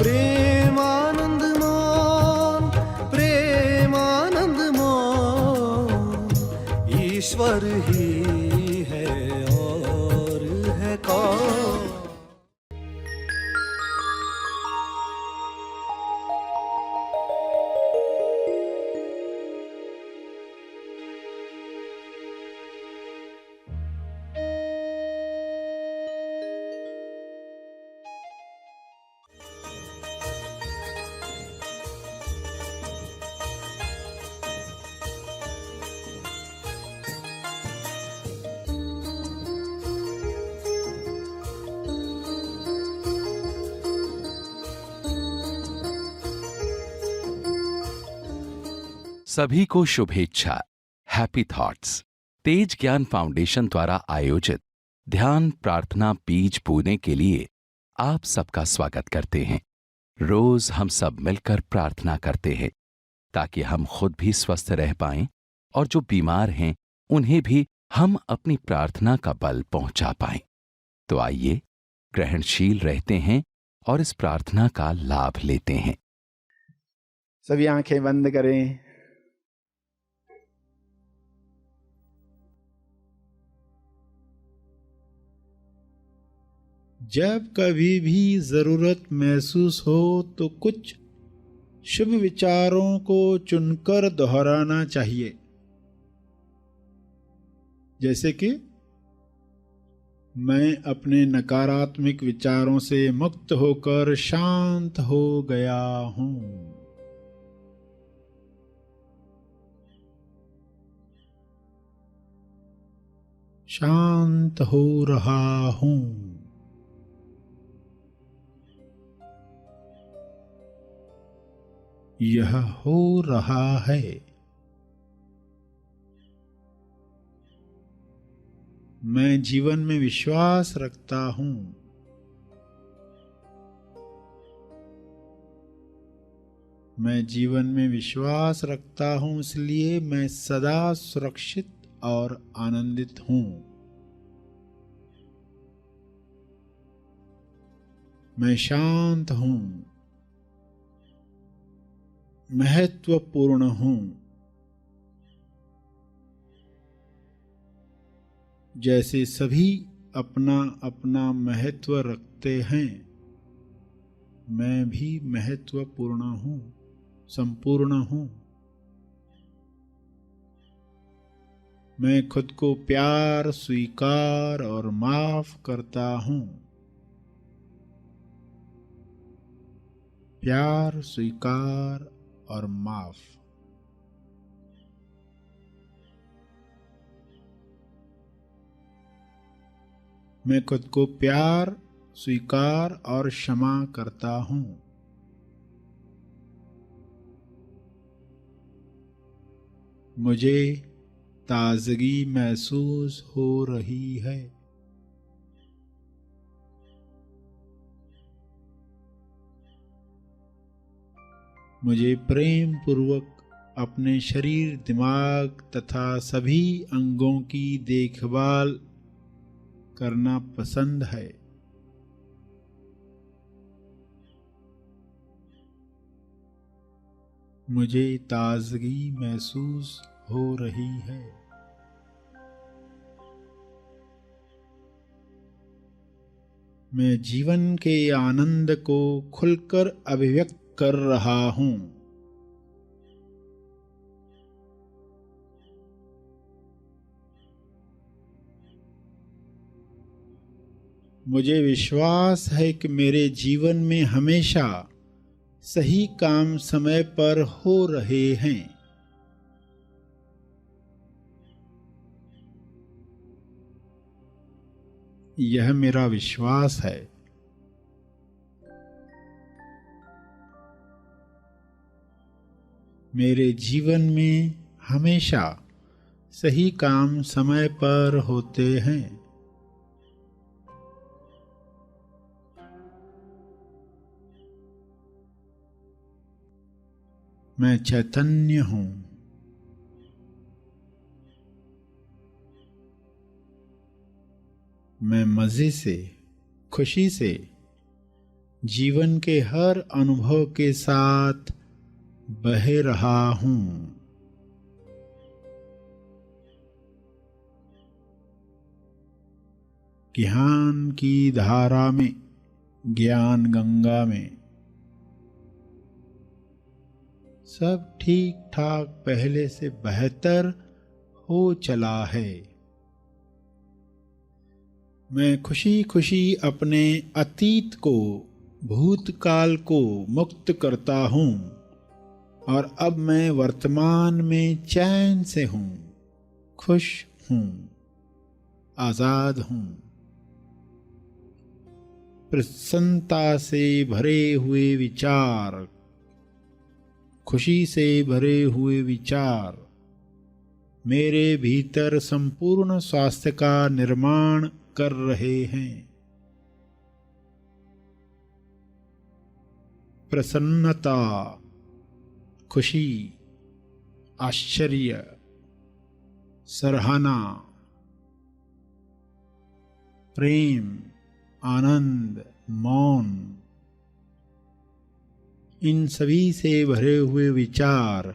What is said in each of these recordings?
प्रेमानंद मोन, प्रेमानंद मोन, ईश्वर ही है और है कौन। सभी को शुभेच्छा। हैप्पी थॉट्स तेज ज्ञान फाउंडेशन द्वारा आयोजित ध्यान प्रार्थना बीज बोने के लिए आप सबका स्वागत करते हैं। रोज हम सब मिलकर प्रार्थना करते हैं ताकि हम खुद भी स्वस्थ रह पाएं और जो बीमार हैं उन्हें भी हम अपनी प्रार्थना का बल पहुंचा पाएं। तो आइए ग्रहणशील रहते हैं और इस प्रार्थना का लाभ लेते हैं। सभी आंखें बंद करें। जब कभी भी जरूरत महसूस हो तो कुछ शुभ विचारों को चुनकर दोहराना चाहिए, जैसे कि मैं अपने नकारात्मक विचारों से मुक्त होकर शांत हो गया हूं। शांत हो रहा हूं। यह हो रहा है। मैं जीवन में विश्वास रखता हूं। मैं जीवन में विश्वास रखता हूं, इसलिए मैं सदा सुरक्षित और आनंदित हूं। मैं शांत हूं, महत्वपूर्ण हूं। जैसे सभी अपना अपना महत्व रखते हैं, मैं भी महत्वपूर्ण हूं, संपूर्ण हूं। मैं खुद को प्यार, स्वीकार और माफ करता हूं। प्यार, स्वीकार और माफ। मैं खुद को प्यार, स्वीकार और क्षमा करता हूं। मुझे ताजगी महसूस हो रही है। मुझे प्रेम पूर्वक अपने शरीर, दिमाग तथा सभी अंगों की देखभाल करना पसंद है। मुझे ताजगी महसूस हो रही है। मैं जीवन के आनंद को खुलकर अभिव्यक्त कर रहा हूं। मुझे विश्वास है कि मेरे जीवन में हमेशा सही काम समय पर हो रहे हैं। यह मेरा विश्वास है। मेरे जीवन में हमेशा सही काम समय पर होते हैं। मैं चैतन्य हूं। मैं मजे से, खुशी से जीवन के हर अनुभव के साथ बह रहा हूँ। ज्ञान की धारा में, ज्ञान गंगा में सब ठीक ठाक पहले से बेहतर हो चला है। मैं खुशी खुशी अपने अतीत को, भूतकाल को मुक्त करता हूँ और अब मैं वर्तमान में चैन से हूँ, खुश हूँ, आजाद हूँ। प्रसन्नता से भरे हुए विचार, खुशी से भरे हुए विचार मेरे भीतर संपूर्ण स्वास्थ्य का निर्माण कर रहे हैं। प्रसन्नता, खुशी, आश्चर्य, सराहना, प्रेम, आनंद, मौन, इन सभी से भरे हुए विचार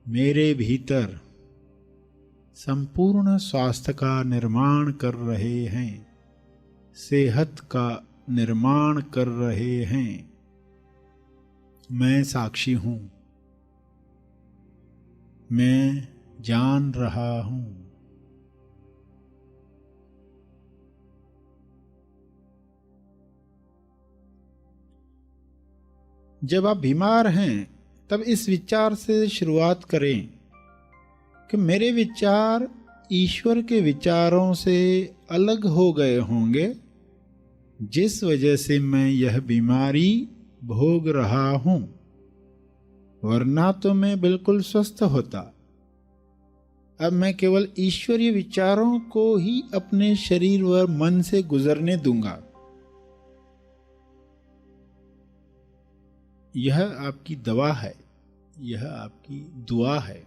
मेरे भीतर संपूर्ण स्वास्थ्य का निर्माण कर रहे हैं, सेहत का निर्माण कर रहे हैं। मैं साक्षी हूँ, मैं जान रहा हूँ। जब आप बीमार हैं तब इस विचार से शुरुआत करें कि मेरे विचार ईश्वर के विचारों से अलग हो गए होंगे, जिस वजह से मैं यह बीमारी भोग रहा हूं, वरना तो मैं बिल्कुल स्वस्थ होता। अब मैं केवल ईश्वरीय विचारों को ही अपने शरीर व मन से गुजरने दूंगा। यह आपकी दवा है, यह आपकी दुआ है,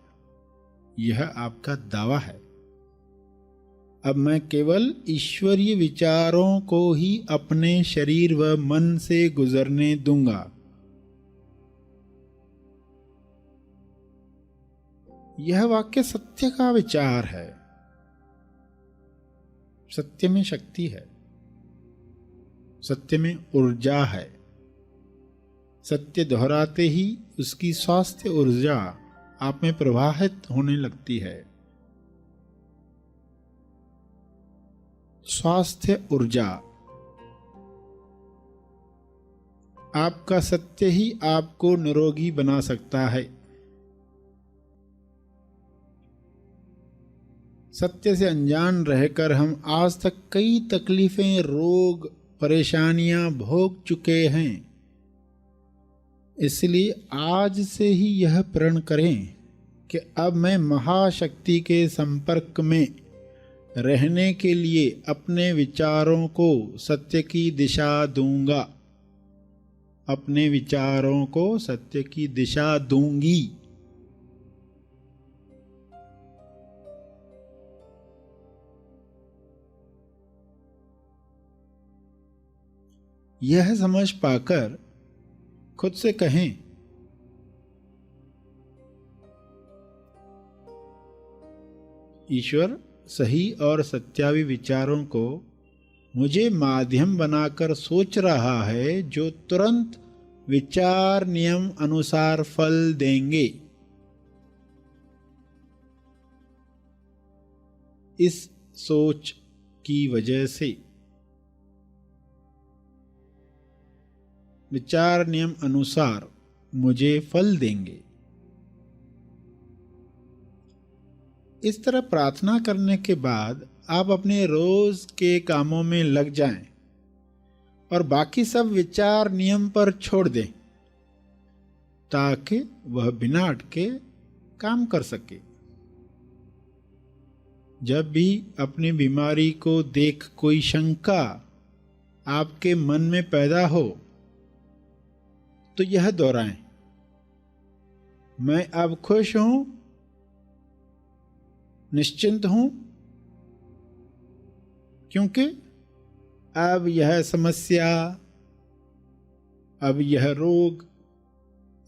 यह आपका दावा है। अब मैं केवल ईश्वरीय विचारों को ही अपने शरीर व मन से गुजरने दूंगा। यह वाक्य सत्य का विचार है। सत्य में शक्ति है, सत्य में ऊर्जा है। सत्य दोहराते ही उसकी स्वास्थ्य ऊर्जा आप में प्रवाहित होने लगती है। स्वास्थ्य ऊर्जा, आपका सत्य ही आपको निरोगी बना सकता है। सत्य से अनजान रहकर हम आज तक कई तकलीफें, रोग, परेशानियां भोग चुके हैं। इसलिए आज से ही यह प्रण करें कि अब मैं महाशक्ति के संपर्क में रहने के लिए अपने विचारों को सत्य की दिशा दूंगा, अपने विचारों को सत्य की दिशा दूंगी। यह समझ पाकर खुद से कहें, ईश्वर सही और सत्यावी विचारों को मुझे माध्यम बनाकर सोच रहा है, जो तुरंत विचार नियम अनुसार फल देंगे। इस सोच की वजह से विचार नियम अनुसार मुझे फल देंगे। इस तरह प्रार्थना करने के बाद आप अपने रोज के कामों में लग जाएं और बाकी सब विचार नियम पर छोड़ दें, ताकि वह बिना अटके काम कर सके। जब भी अपनी बीमारी को देख कोई शंका आपके मन में पैदा हो, तो यह दोहराएं, मैं अब खुश हूं, निश्चिंत हूं, क्योंकि अब यह समस्या अब यह रोग,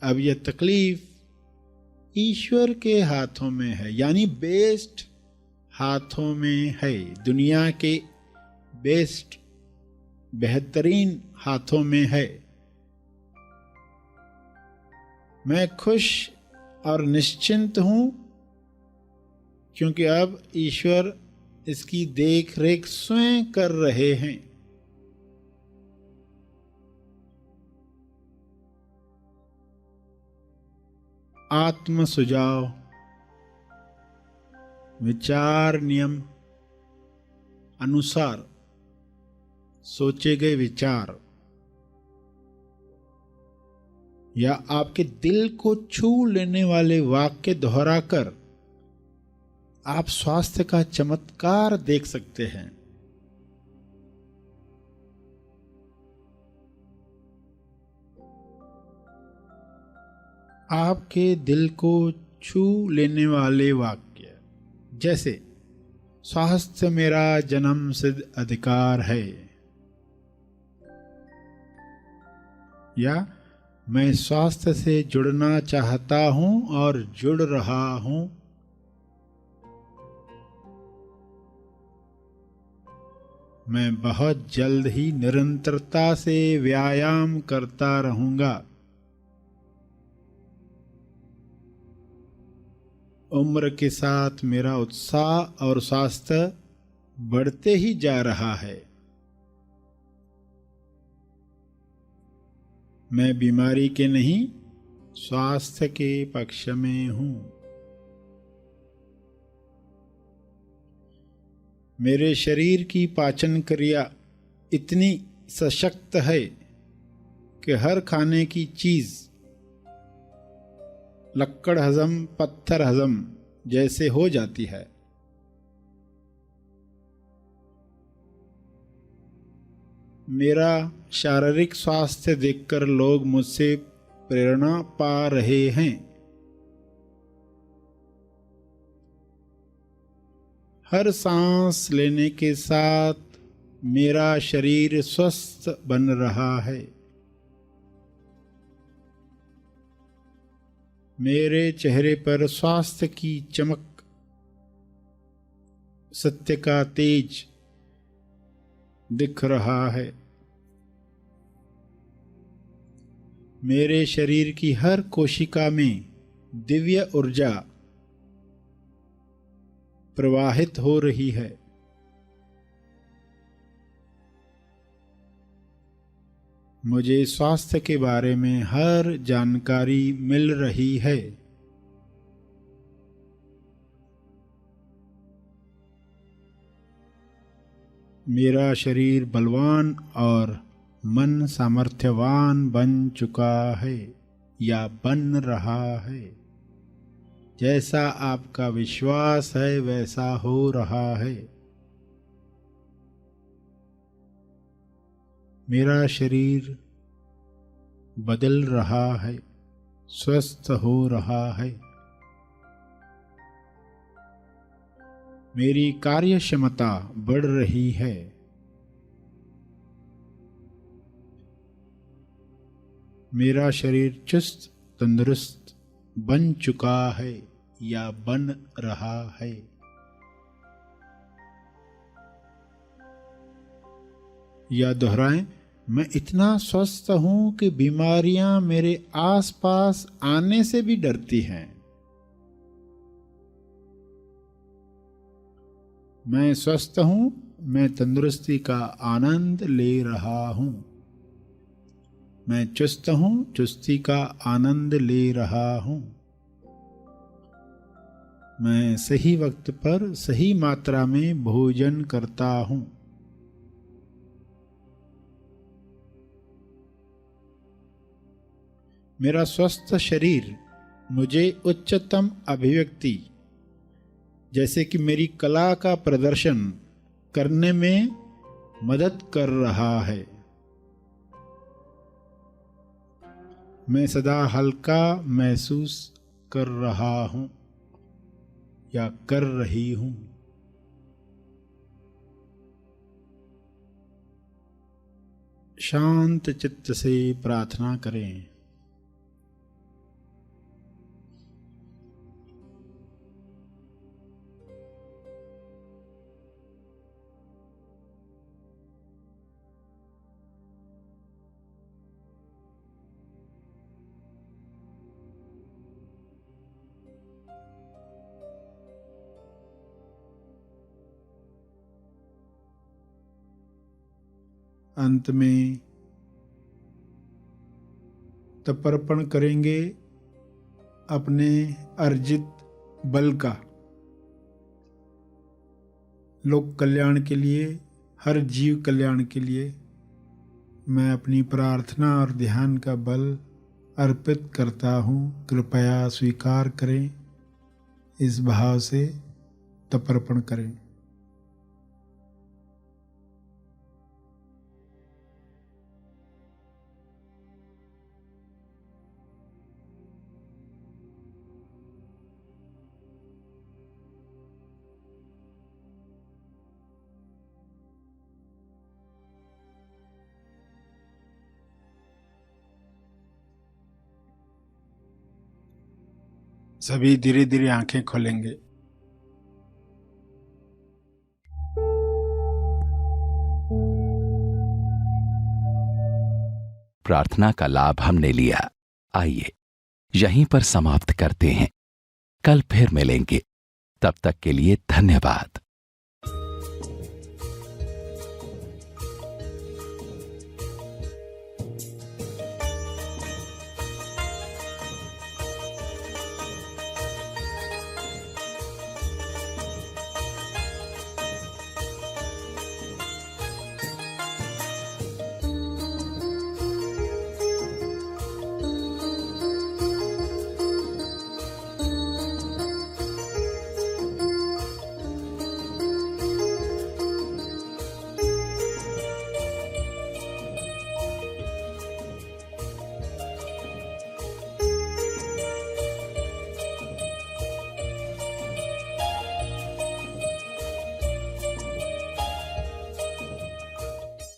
अब यह तकलीफ ईश्वर के हाथों में है, यानी बेस्ट हाथों में है, दुनिया के बेस्ट बेहतरीन हाथों में है। मैं खुश और निश्चिंत हूं क्योंकि अब ईश्वर इसकी देख रेख स्वयं कर रहे हैं। आत्म सुझाव, विचार नियम अनुसार सोचे गए विचार या आपके दिल को छू लेने वाले वाक्य दोहराकर आप स्वास्थ्य का चमत्कार देख सकते हैं। आपके दिल को छू लेने वाले वाक्य जैसे स्वास्थ्य मेरा जन्मसिद्ध अधिकार है, या मैं स्वास्थ्य से जुड़ना चाहता हूं और जुड़ रहा हूं। मैं बहुत जल्द ही निरंतरता से व्यायाम करता रहूंगा। उम्र के साथ मेरा उत्साह और स्वास्थ्य बढ़ते ही जा रहा है। मैं बीमारी के नहीं, स्वास्थ्य के पक्ष में हूं। मेरे शरीर की पाचन क्रिया इतनी सशक्त है कि हर खाने की चीज लक्कड़ हजम, पत्थर हजम जैसे हो जाती है। मेरा शारीरिक स्वास्थ्य देखकर लोग मुझसे प्रेरणा पा रहे हैं। हर सांस लेने के साथ मेरा शरीर स्वस्थ बन रहा है। मेरे चेहरे पर स्वास्थ्य की चमक, सत्य का तेज दिख रहा है। मेरे शरीर की हर कोशिका में दिव्य ऊर्जा प्रवाहित हो रही है। मुझे स्वास्थ्य के बारे में हर जानकारी मिल रही है। मेरा शरीर बलवान और मन सामर्थ्यवान बन चुका है या बन रहा है। जैसा आपका विश्वास है वैसा हो रहा है। मेरा शरीर बदल रहा है, स्वस्थ हो रहा है। मेरी कार्य क्षमता बढ़ रही है। मेरा शरीर चुस्त तंदुरुस्त बन चुका है या बन रहा है। या दोहराएं, मैं इतना स्वस्थ हूं कि बीमारियां मेरे आसपास आने से भी डरती हैं। मैं स्वस्थ हूं, मैं तंदुरुस्ती का आनंद ले रहा हूं। मैं चुस्त हूं, चुस्ती का आनंद ले रहा हूं। मैं सही वक्त पर सही मात्रा में भोजन करता हूं। मेरा स्वस्थ शरीर मुझे उच्चतम अभिव्यक्ति, जैसे कि मेरी कला का प्रदर्शन करने में मदद कर रहा है। मैं सदा हल्का महसूस कर रहा हूं या कर रही हूं। शांत चित्त से प्रार्थना करें। अंत में तर्पण करेंगे अपने अर्जित बल का, लोक कल्याण के लिए, हर जीव कल्याण के लिए मैं अपनी प्रार्थना और ध्यान का बल अर्पित करता हूँ, कृपया स्वीकार करें। इस भाव से तर्पण करें। सभी धीरे धीरे आंखें खोलेंगे। प्रार्थना का लाभ हमने लिया। आइए यहीं पर समाप्त करते हैं। कल फिर मिलेंगे। तब तक के लिए धन्यवाद।